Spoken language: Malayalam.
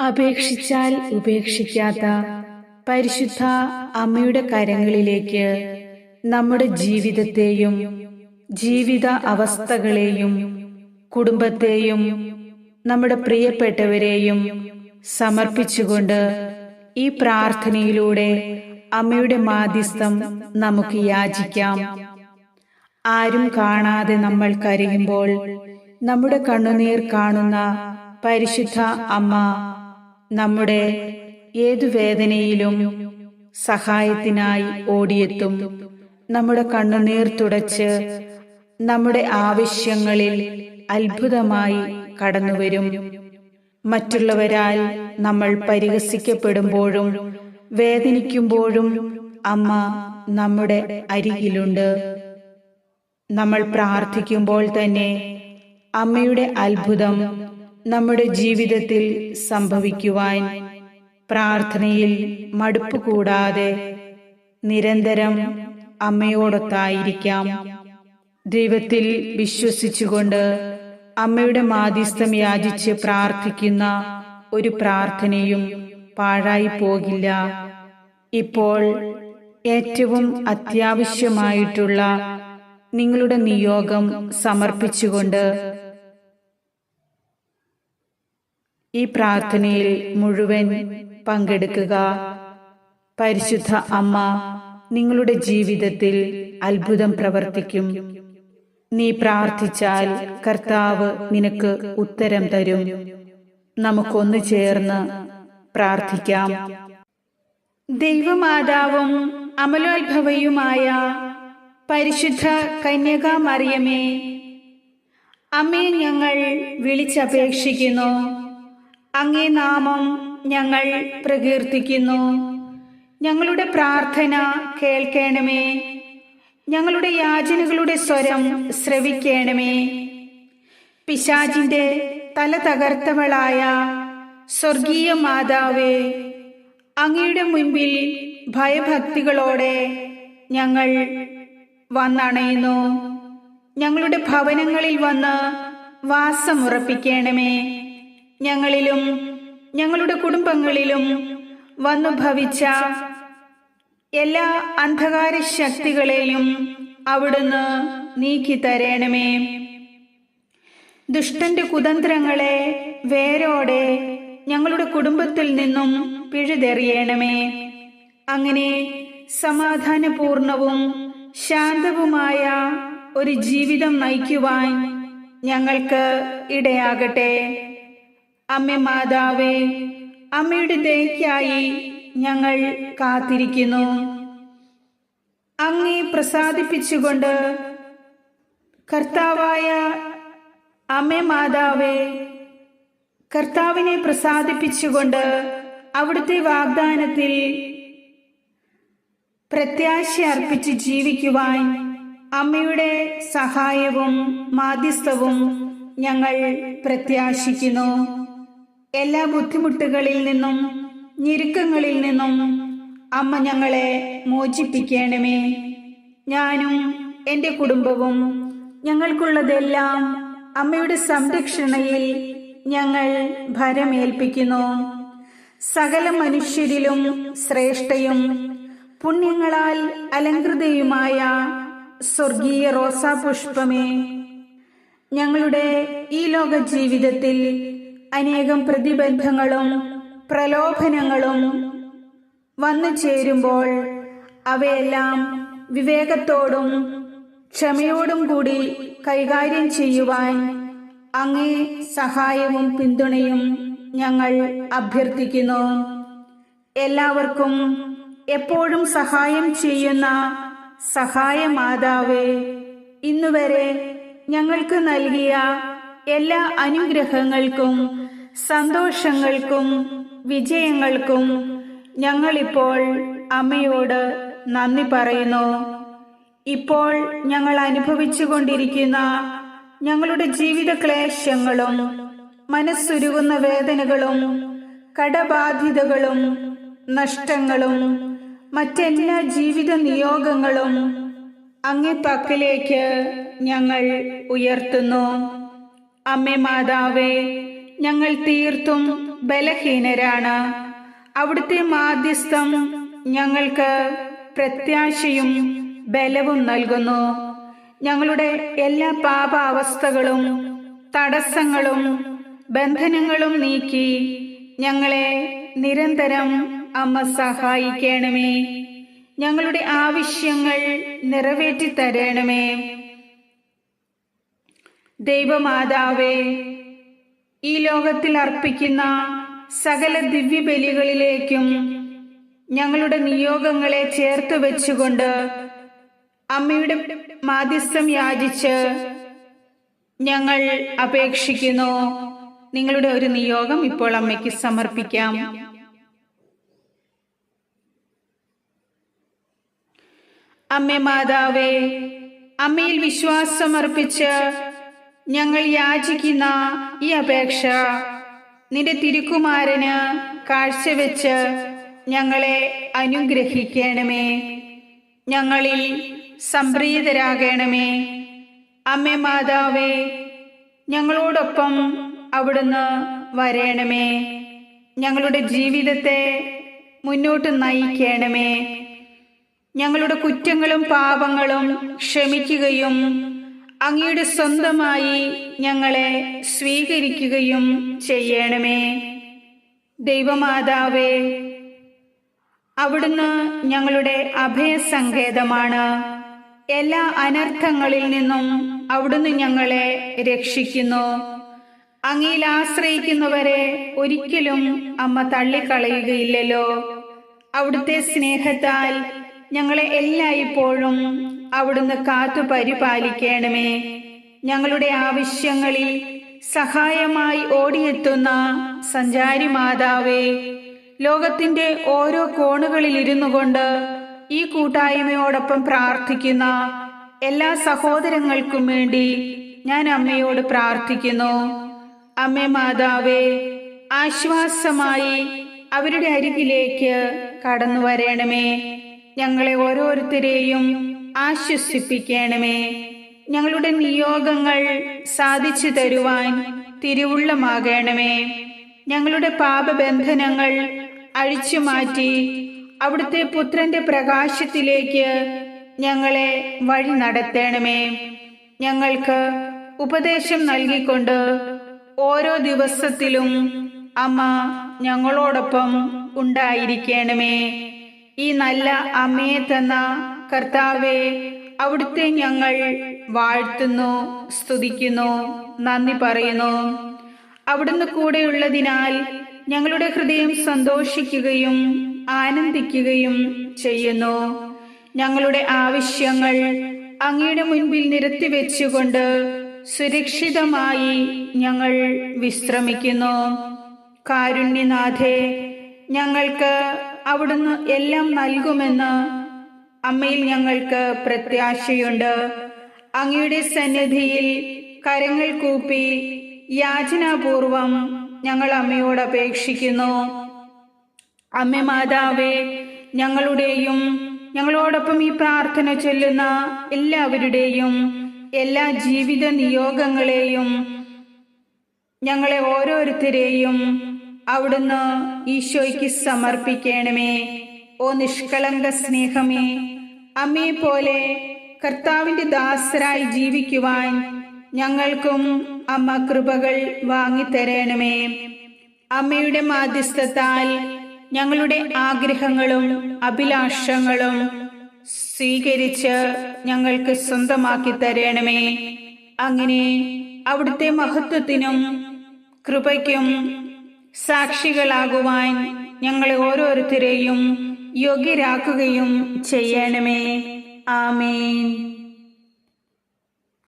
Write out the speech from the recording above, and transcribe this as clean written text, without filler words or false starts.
അപേക്ഷിച്ചാൽ ഉപേക്ഷിക്കാത്ത പരിശുദ്ധ അമ്മയുടെ കരങ്ങളിലേക്ക് നമ്മുടെ ജീവിതത്തെയും ജീവിത അവസ്ഥകളെയും കുടുംബത്തെയും നമ്മുടെ പ്രിയപ്പെട്ടവരെയും സമർപ്പിച്ചുകൊണ്ട് ഈ പ്രാർത്ഥനയിലൂടെ അമ്മയുടെ മാധ്യസ്ഥം നമുക്ക് യാചിക്കാം. ആരും കാണാതെ നമ്മൾ കരയുമ്പോൾ നമ്മുടെ കണ്ണുനീർ കാണുന്ന പരിശുദ്ധ അമ്മ നമ്മുടെ ഏതു വേദനയിലും സഹായത്തിനായി ഓടിയെത്തും. നമ്മുടെ കണ്ണുനീർ തുടച്ച് നമ്മുടെ ആവശ്യങ്ങളിൽ അത്ഭുതമായി കടന്നുവരും. മറ്റുള്ളവരാൽ നമ്മൾ പരിഹസിക്കപ്പെടുമ്പോഴും വേദനിക്കുമ്പോഴും അമ്മ നമ്മുടെ അരികിലുണ്ട്. നമ്മൾ പ്രാർത്ഥിക്കുമ്പോൾ തന്നെ അമ്മയുടെ അത്ഭുതം നമ്മുടെ ജീവിതത്തിൽ സംഭവിക്കുവാൻ പ്രാർത്ഥനയിൽ മടുപ്പ് കൂടാതെ നിരന്തരം അമ്മയോടൊത്തായിരിക്കാം. ദൈവത്തിൽ വിശ്വസിച്ചുകൊണ്ട് അമ്മയുടെ മാധ്യസ്ഥം യാചിച്ച് പ്രാർത്ഥിക്കുന്ന ഒരു പ്രാർത്ഥനയും പാഴായി പോകില്ല. ഇപ്പോൾ ഏറ്റവും അത്യാവശ്യമായിട്ടുള്ള നിങ്ങളുടെ നിയോഗം സമർപ്പിച്ചുകൊണ്ട് ഈ പ്രാർത്ഥനയിൽ മുഴുവൻ പങ്കെടുക്കുക. പരിശുദ്ധ അമ്മ നിങ്ങളുടെ ജീവിതത്തിൽ അത്ഭുതം പ്രവർത്തിക്കും. നീ പ്രാർത്ഥിച്ചാൽ കർത്താവ് നിനക്ക് ഉത്തരം തരും. നമുക്കൊന്നു ചേർന്ന് പ്രാർത്ഥിക്കാം. ദൈവമാതാവും അമലോത്ഭവയുമായ പരിശുദ്ധ കന്യകാമറിയമേ, അമ്മയെ ഞങ്ങൾ വിളിച്ചപേക്ഷിക്കുന്നു. അങ്ങേ നാമം ഞങ്ങൾ പ്രകീർത്തിക്കുന്നു. ഞങ്ങളുടെ പ്രാർത്ഥന കേൾക്കണമേ. ഞങ്ങളുടെ യാചനകളുടെ സ്വരം ശ്രവിക്കണമേ. പിശാചിന്റെ തല തകർത്തവളായ സ്വർഗീയ മാതാവേ, അങ്ങയുടെ മുൻപിൽ ഭയഭക്തികളോടെ ഞങ്ങൾ വന്നണയുന്നു. ഞങ്ങളുടെ ഭവനങ്ങളിൽ വന്ന് വാസമുറപ്പിക്കണമേ. ഞങ്ങളിലും ഞങ്ങളുടെ കുടുംബങ്ങളിലും വന്നു ഭവിച്ച എല്ലാ അന്ധകാര ശക്തികളെയും അവിടുന്ന് നീക്കി തരണമേ. ദുഷ്ടന്റെ കുതന്ത്രങ്ങളെ വേരോടെ ഞങ്ങളുടെ കുടുംബത്തിൽ നിന്നും പിഴുതെറിയണമേ. അങ്ങനെ സമാധാനപൂർണവും ശാന്തവുമായ ഒരു ജീവിതം നയിക്കുവാൻ ഞങ്ങൾക്ക് ഇടയാകട്ടെ. അമ്മ മാതാവേ, അമ്മയുടെ ദയയ്ക്കായി ഞങ്ങൾ കാത്തിരിക്കുന്നു. അങ്ങേ പ്രസാദിപ്പിച്ചുകൊണ്ട് കർത്താവായ അമ്മ മാതാവേ, കർത്താവിനെ പ്രസാദിപ്പിച്ചുകൊണ്ട് അവിടുത്തെ വാഗ്ദാനത്തിൽ പ്രത്യാശ അർപ്പിച്ച് ജീവിക്കുവാൻ അമ്മയുടെ സഹായവും മാധ്യസ്ഥവും ഞങ്ങൾ പ്രത്യാശിക്കുന്നു. എല്ലാ ബുദ്ധിമുട്ടുകളിൽ നിന്നും ഞെരുക്കങ്ങളിൽ നിന്നും അമ്മ ഞങ്ങളെ മോചിപ്പിക്കണമേ. ഞാനും എൻ്റെ കുടുംബവും ഞങ്ങൾക്കുള്ളതെല്ലാം അമ്മയുടെ സംരക്ഷണയിൽ ഞങ്ങൾ ഭരമേൽപ്പിക്കുന്നു. സകല മനുഷ്യരിലും ശ്രേഷ്ഠയും പുണ്യങ്ങളാൽ അലങ്കൃതയുമായ സ്വർഗീയ റോസാപുഷ്പമേ, ഞങ്ങളുടെ ഈ ലോക ജീവിതത്തിൽ അനേകം പ്രതിബന്ധങ്ങളും പ്രലോഭനങ്ങളും വന്നു ചേരുമ്പോൾ അവയെല്ലാം വിവേകത്തോടും ക്ഷമയോടും കൂടി കൈകാര്യം ചെയ്യുവാൻ അങ്ങേ സഹായവും പിന്തുണയും ഞങ്ങൾ അഭ്യർത്ഥിക്കുന്നു. എല്ലാവർക്കും എപ്പോഴും സഹായം ചെയ്യുന്ന സഹായമാതാവേ, ഇന്നുവരെ ഞങ്ങൾക്ക് നൽകിയ എല്ലാ അനുഗ്രഹങ്ങൾക്കും സന്തോഷങ്ങൾക്കും വിജയങ്ങൾക്കും ഞങ്ങളിപ്പോൾ അമ്മയോട് നന്ദി പറയുന്നു. ഇപ്പോൾ ഞങ്ങൾ അനുഭവിച്ചുകൊണ്ടിരിക്കുന്ന ഞങ്ങളുടെ ജീവിത ക്ലേശങ്ങളും മനസ്സുരുകുന്ന വേദനകളും കടബാധ്യതകളും നഷ്ടങ്ങളും മറ്റെല്ലാ ജീവിത നിയോഗങ്ങളും അങ്ങേ പക്കലേക്ക് ഞങ്ങൾ ഉയർത്തുന്നു. അമ്മേ മാതാവേ, ഞങ്ങൾ തീർത്തും ബലഹീനരാണ്. അവിടുത്തെ മാധ്യസ്ഥം ഞങ്ങൾക്ക് പ്രത്യാശയും ബലവും നൽകുന്നു. ഞങ്ങളുടെ എല്ലാ പാപാവസ്ഥകളും തടസ്സങ്ങളും ബന്ധനങ്ങളും നീക്കി ഞങ്ങളെ നിരന്തരം അമ്മ സഹായിക്കണമേ. ഞങ്ങളുടെ ആവശ്യങ്ങൾ നിറവേറ്റി തരണമേ. ദൈവമാതാവേ, ഈ ലോകത്തിൽ അർപ്പിക്കുന്ന സകല ദിവ്യബലികളിലേക്കും ഞങ്ങളുടെ നിയോഗങ്ങളെ ചേർത്ത് വെച്ചുകൊണ്ട് അമ്മയുടെ മാധ്യസ്ഥം യാചിച്ച് ഞങ്ങൾ അപേക്ഷിക്കുന്നു. നിങ്ങളുടെ ഒരു നിയോഗം ഇപ്പോൾ അമ്മയ്ക്ക് സമർപ്പിക്കാം. അമ്മേ മാതാവേ, അമ്മയിൽ വിശ്വാസമർപ്പിച്ച് ഞങ്ങൾ യാചിക്കുന്ന ഈ അപേക്ഷ നിന്റെ തിരുക്കുമാരന് കാഴ്ചവെച്ച് ഞങ്ങളെ അനുഗ്രഹിക്കണമേ. ഞങ്ങളിൽ സംപ്രീതരാകണമേ. അമ്മേ മാതാവേ, ഞങ്ങളോടൊപ്പം അവിടുന്ന് വരണമേ. ഞങ്ങളുടെ ജീവിതത്തെ മുന്നോട്ട് നയിക്കണമേ. ഞങ്ങളുടെ കുറ്റങ്ങളും പാപങ്ങളും ക്ഷമിക്കുകയും അങ്ങയുടെ സ്വന്തമായി ഞങ്ങളെ സ്വീകരിക്കുകയും ചെയ്യണമേ. ദൈവമാതാവേ, അവിടുന്ന് ഞങ്ങളുടെ അഭയസങ്കേതമാണ്. എല്ലാ അനർത്ഥങ്ങളിൽ നിന്നും അവിടുന്ന് ഞങ്ങളെ രക്ഷിക്കുന്നു. അങ്ങയിൽ ആശ്രയിക്കുന്നവരെ ഒരിക്കലും അമ്മ തള്ളിക്കളയുകയില്ലല്ലോ. അവിടുത്തെ സ്നേഹത്താൽ ഞങ്ങളെ എല്ലായ്പ്പോഴും അവിടുന്ന് കാത്തു പരിപാലിക്കണമേ. ഞങ്ങളുടെ ആവശ്യങ്ങളിൽ സഹായമായി ഓടിയെത്തുന്ന സഞ്ചാരി മാതാവേ, ലോകത്തിന്റെ ഓരോ കോണുകളിൽ ഇരുന്നു കൊണ്ട് ഈ കൂട്ടായ്മയോടൊപ്പം പ്രാർത്ഥിക്കുന്ന എല്ലാ സഹോദരങ്ങൾക്കും വേണ്ടി ഞാൻ അമ്മയോട് പ്രാർത്ഥിക്കുന്നു. അമ്മേ മാതാവേ, ആശ്വാസമായി അവരുടെ അരികിലേക്ക് കടന്നു വരണമേ. ഞങ്ങളെ ഓരോരുത്തരെയും ആശ്വസിപ്പിക്കണമേ. ഞങ്ങളുടെ നിയോഗങ്ങൾ സാധിച്ചു തരുവാൻ തിരുവുള്ളമാകണമേ. ഞങ്ങളുടെ പാപബന്ധനങ്ങൾ അഴിച്ചുമാറ്റി അവിടുത്തെ പുത്രന്റെ പ്രകാശത്തിലേക്ക് ഞങ്ങളെ വഴി നടത്തണമേ. ഞങ്ങൾക്ക് ഉപദേശം നൽകിക്കൊണ്ട് ഓരോ ദിവസത്തിലും അമ്മ ഞങ്ങളോടൊപ്പം ഉണ്ടായിരിക്കണമേ. ഈ നല്ല അമ്മയെ തന്ന കർത്താവെ, അവിടുത്തെ ഞങ്ങൾ വാഴ്ത്തുന്നു, സ്തുതിക്കുന്നു, നന്ദി പറയുന്നു. അവിടുന്ന് കൂടെയുള്ളതിനാൽ ഞങ്ങളുടെ ഹൃദയം സന്തോഷിക്കുകയും ആനന്ദിക്കുകയും ചെയ്യുന്നു. ഞങ്ങളുടെ ആവശ്യങ്ങൾ അങ്ങയുടെ മുൻപിൽ നിരത്തി വെച്ചുകൊണ്ട് സുരക്ഷിതമായി ഞങ്ങൾ വിശ്രമിക്കുന്നു. കാരുണ്യനാഥേ, ഞങ്ങൾക്ക് അവിടുന്ന് എല്ലാം നൽകുമെന്ന് അമ്മയിൽ ഞങ്ങൾക്ക് പ്രത്യാശയുണ്ട്. അങ്ങയുടെ സന്നിധിയിൽ കരങ്ങൾ കൂപ്പി യാചനാപൂർവം ഞങ്ങൾ അമ്മയോട് അപേക്ഷിക്കുന്നു. അമ്മേ മാതാവേ, ഞങ്ങളുടെയും ഞങ്ങളോടൊപ്പം ഈ പ്രാർത്ഥന ചൊല്ലുന്ന എല്ലാവരുടെയും എല്ലാ ജീവിത നിയോഗങ്ങളെയും ഞങ്ങളെ ഓരോരുത്തരെയും അവിടുന്ന് ഈശോയ്ക്ക് സമർപ്പിക്കണമേ. ഓ നിഷ്കളങ്ക സ്നേഹമേ, അമ്മയെ പോലെ കർത്താവിന്റെ ദാസരായി ജീവിക്കുവാൻ ഞങ്ങൾക്കും അമ്മ കൃപകൾ വാങ്ങിത്തരണമേ. അമ്മയുടെ മാധ്യസ്ഥത്താൽ ഞങ്ങളുടെ ആഗ്രഹങ്ങളും അഭിലാഷങ്ങളും സ്വീകരിച്ച് ഞങ്ങൾക്ക് സ്വന്തമാക്കി തരണമേ. അങ്ങനെ അവിടുത്തെ മഹത്വത്തിനും കൃപയ്ക്കും സാക്ഷികളാകുവാൻ ഞങ്ങളെ ഓരോരുത്തരെയും യോഗ്യരാക്കുകയും ചെയ്യണമേ. ആമേൻ.